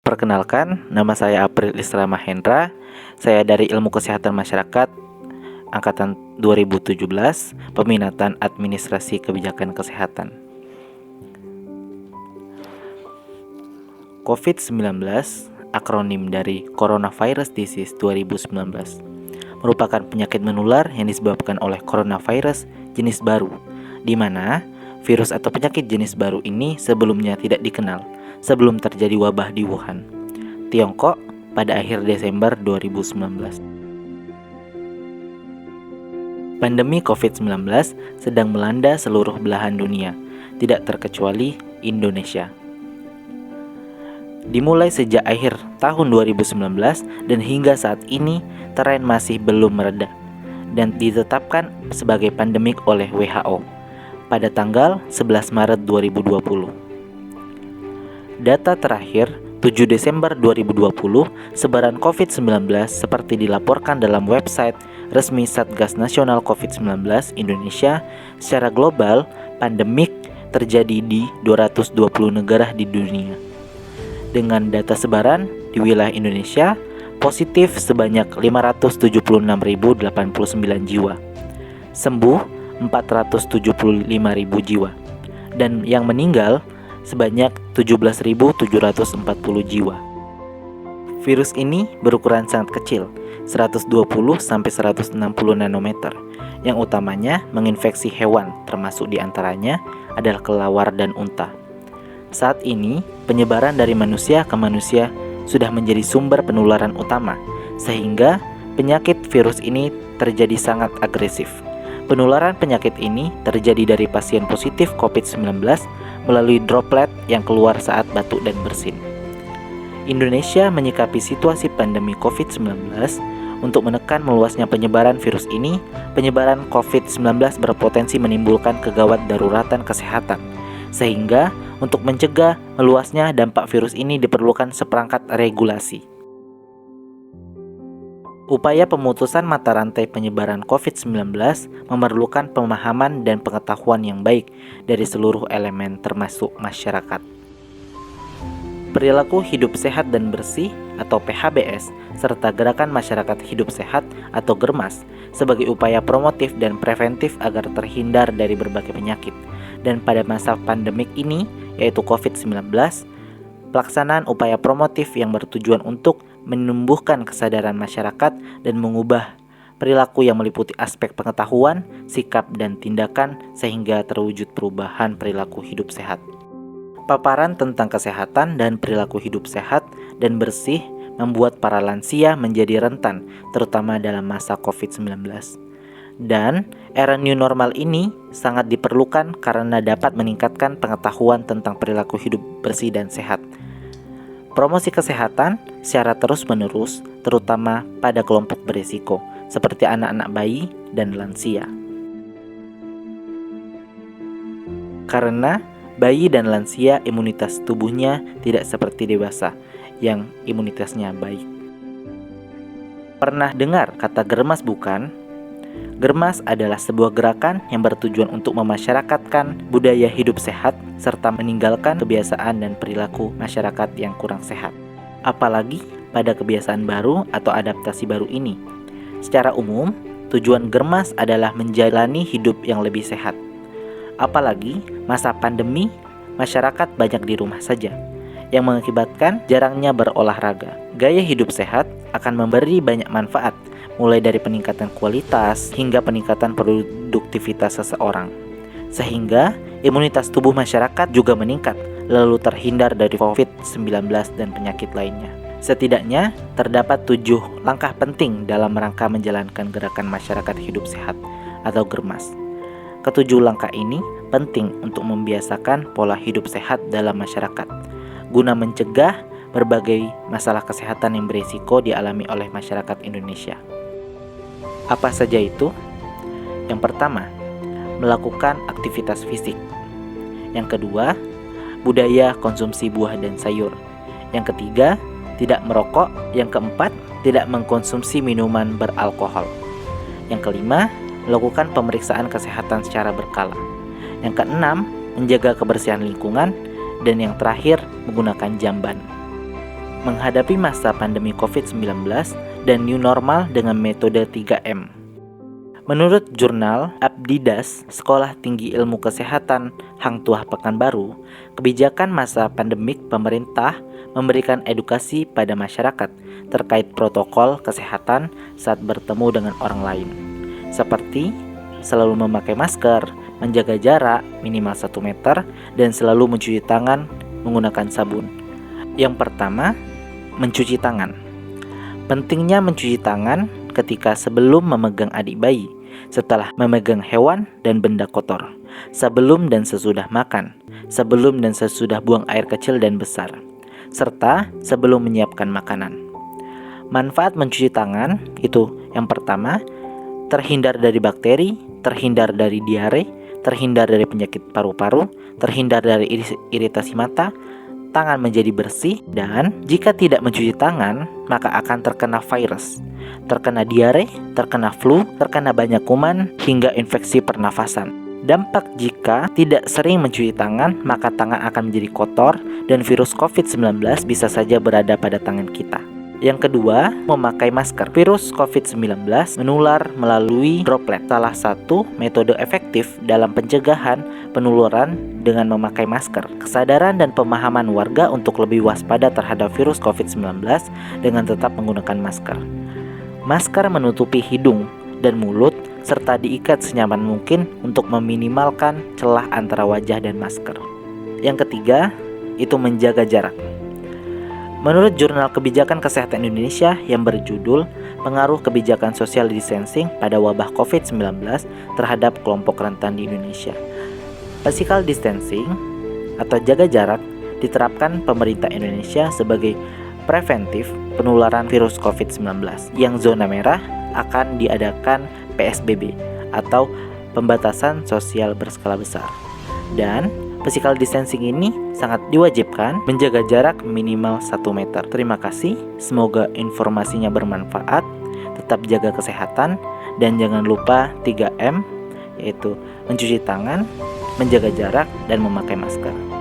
Perkenalkan, nama saya April Isra Mahendra. Saya dari Ilmu Kesehatan Masyarakat angkatan 2017, peminatan Administrasi Kebijakan Kesehatan. COVID-19, akronim dari Coronavirus Disease 2019, merupakan penyakit menular yang disebabkan oleh coronavirus jenis baru, di mana virus atau penyakit jenis baru ini sebelumnya tidak dikenal sebelum terjadi wabah di Wuhan, Tiongkok pada akhir Desember 2019. Pandemi COVID-19 sedang melanda seluruh belahan dunia, tidak terkecuali Indonesia. Dimulai sejak akhir tahun 2019 dan hingga saat ini, tren masih belum mereda dan ditetapkan sebagai pandemik oleh WHO pada tanggal 11 Maret 2020. Data terakhir 7 Desember 2020, sebaran COVID-19 seperti dilaporkan dalam website resmi Satgas Nasional COVID-19 Indonesia, secara global pandemik terjadi di 220 negara di dunia. Dengan data sebaran di wilayah Indonesia, positif sebanyak 576.089 jiwa, sembuh 475.000 jiwa, dan yang meninggal sebanyak 17.740 jiwa. Virus ini berukuran sangat kecil, 120 sampai 160 nanometer, yang utamanya menginfeksi hewan, termasuk diantaranya adalah kelawar dan unta. Saat ini, penyebaran dari manusia ke manusia sudah menjadi sumber penularan utama, sehingga penyakit virus ini terjadi sangat agresif. Penularan penyakit ini terjadi dari pasien positif COVID-19 melalui droplet yang keluar saat batuk dan bersin. Indonesia menyikapi situasi pandemi COVID-19 untuk menekan meluasnya penyebaran virus ini. Penyebaran COVID-19 berpotensi menimbulkan kegawat daruratan kesehatan, sehingga untuk mencegah meluasnya dampak virus ini diperlukan seperangkat regulasi. Upaya pemutusan mata rantai penyebaran COVID-19 memerlukan pemahaman dan pengetahuan yang baik dari seluruh elemen termasuk masyarakat. Perilaku hidup sehat dan bersih atau PHBS serta gerakan masyarakat hidup sehat atau GERMAS sebagai upaya promotif dan preventif agar terhindar dari berbagai penyakit. Dan pada masa pandemik ini, yaitu COVID-19, pelaksanaan upaya promotif yang bertujuan untuk menumbuhkan kesadaran masyarakat dan mengubah perilaku yang meliputi aspek pengetahuan, sikap, dan tindakan sehingga terwujud perubahan perilaku hidup sehat. Paparan tentang kesehatan dan perilaku hidup sehat dan bersih membuat para lansia menjadi rentan, terutama dalam masa COVID-19. Dan era new normal ini sangat diperlukan karena dapat meningkatkan pengetahuan tentang perilaku hidup bersih dan sehat. Promosi kesehatan secara terus-menerus, terutama pada kelompok berisiko, seperti anak-anak bayi dan lansia. Karena bayi dan lansia imunitas tubuhnya tidak seperti dewasa, yang imunitasnya baik. Pernah dengar kata GERMAS bukan? GERMAS adalah sebuah gerakan yang bertujuan untuk memasyarakatkan budaya hidup sehat serta meninggalkan kebiasaan dan perilaku masyarakat yang kurang sehat. Apalagi pada kebiasaan baru atau adaptasi baru ini. Secara umum, tujuan GERMAS adalah menjalani hidup yang lebih sehat. Apalagi masa pandemi, masyarakat banyak di rumah saja, yang mengakibatkan jarangnya berolahraga. Gaya hidup sehat akan memberi banyak manfaat, mulai dari peningkatan kualitas hingga peningkatan produktivitas seseorang, sehingga imunitas tubuh masyarakat juga meningkat, lalu terhindar dari COVID-19 dan penyakit lainnya. Setidaknya terdapat 7 langkah penting dalam rangka menjalankan gerakan masyarakat hidup sehat atau GERMAS. Ketujuh langkah ini penting untuk membiasakan pola hidup sehat dalam masyarakat, guna mencegah berbagai masalah kesehatan yang berisiko dialami oleh masyarakat Indonesia. Apa saja itu? Yang pertama, melakukan aktivitas fisik. Yang kedua, budaya konsumsi buah dan sayur. Yang ketiga, tidak merokok. Yang keempat, tidak mengkonsumsi minuman beralkohol. Yang kelima, melakukan pemeriksaan kesehatan secara berkala. Yang keenam, menjaga kebersihan lingkungan. Dan yang terakhir, menggunakan jamban. menghadapi masa pandemi COVID-19 dan new normal dengan metode 3M. Menurut jurnal Abdidas, Sekolah Tinggi Ilmu Kesehatan Hang Tuah Pekanbaru, kebijakan masa pandemik pemerintah memberikan edukasi pada masyarakat terkait protokol kesehatan saat bertemu dengan orang lain, seperti selalu memakai masker, menjaga jarak minimal 1 meter, dan selalu mencuci tangan menggunakan sabun. Yang pertama, mencuci tangan. Pentingnya mencuci tangan ketika sebelum memegang adik bayi, setelah memegang hewan dan benda kotor, sebelum dan sesudah makan, sebelum dan sesudah buang air kecil dan besar, serta sebelum menyiapkan makanan. Manfaat mencuci tangan itu yang pertama, terhindar dari bakteri, terhindar dari diare, terhindar dari penyakit paru-paru, terhindar dari iritasi mata, tangan menjadi bersih, dan jika tidak mencuci tangan, maka akan terkena virus, terkena diare, terkena flu, terkena banyak kuman, hingga infeksi pernafasan. Dampak jika tidak sering mencuci tangan, maka tangan akan menjadi kotor dan virus COVID-19 bisa saja berada pada tangan kita. Yang kedua, memakai masker. Virus COVID-19 menular melalui droplet. Salah satu metode efektif dalam pencegahan penularan dengan memakai masker. Kesadaran dan pemahaman warga untuk lebih waspada terhadap virus COVID-19 dengan tetap menggunakan masker. Masker menutupi hidung dan mulut serta diikat senyaman mungkin untuk meminimalkan celah antara wajah dan masker. Yang ketiga, itu menjaga jarak. Menurut Jurnal Kebijakan Kesehatan Indonesia yang berjudul Pengaruh Kebijakan Social Distancing pada Wabah COVID-19 terhadap Kelompok Rentan di Indonesia, physical distancing atau jaga jarak diterapkan pemerintah Indonesia sebagai preventif penularan virus COVID-19. Yang zona merah akan diadakan PSBB atau pembatasan sosial berskala besar. Dan physical distancing ini sangat diwajibkan menjaga jarak minimal 1 meter. Terima kasih, semoga informasinya bermanfaat. Tetap jaga kesehatan dan jangan lupa 3M, yaitu mencuci tangan, menjaga jarak, dan memakai masker.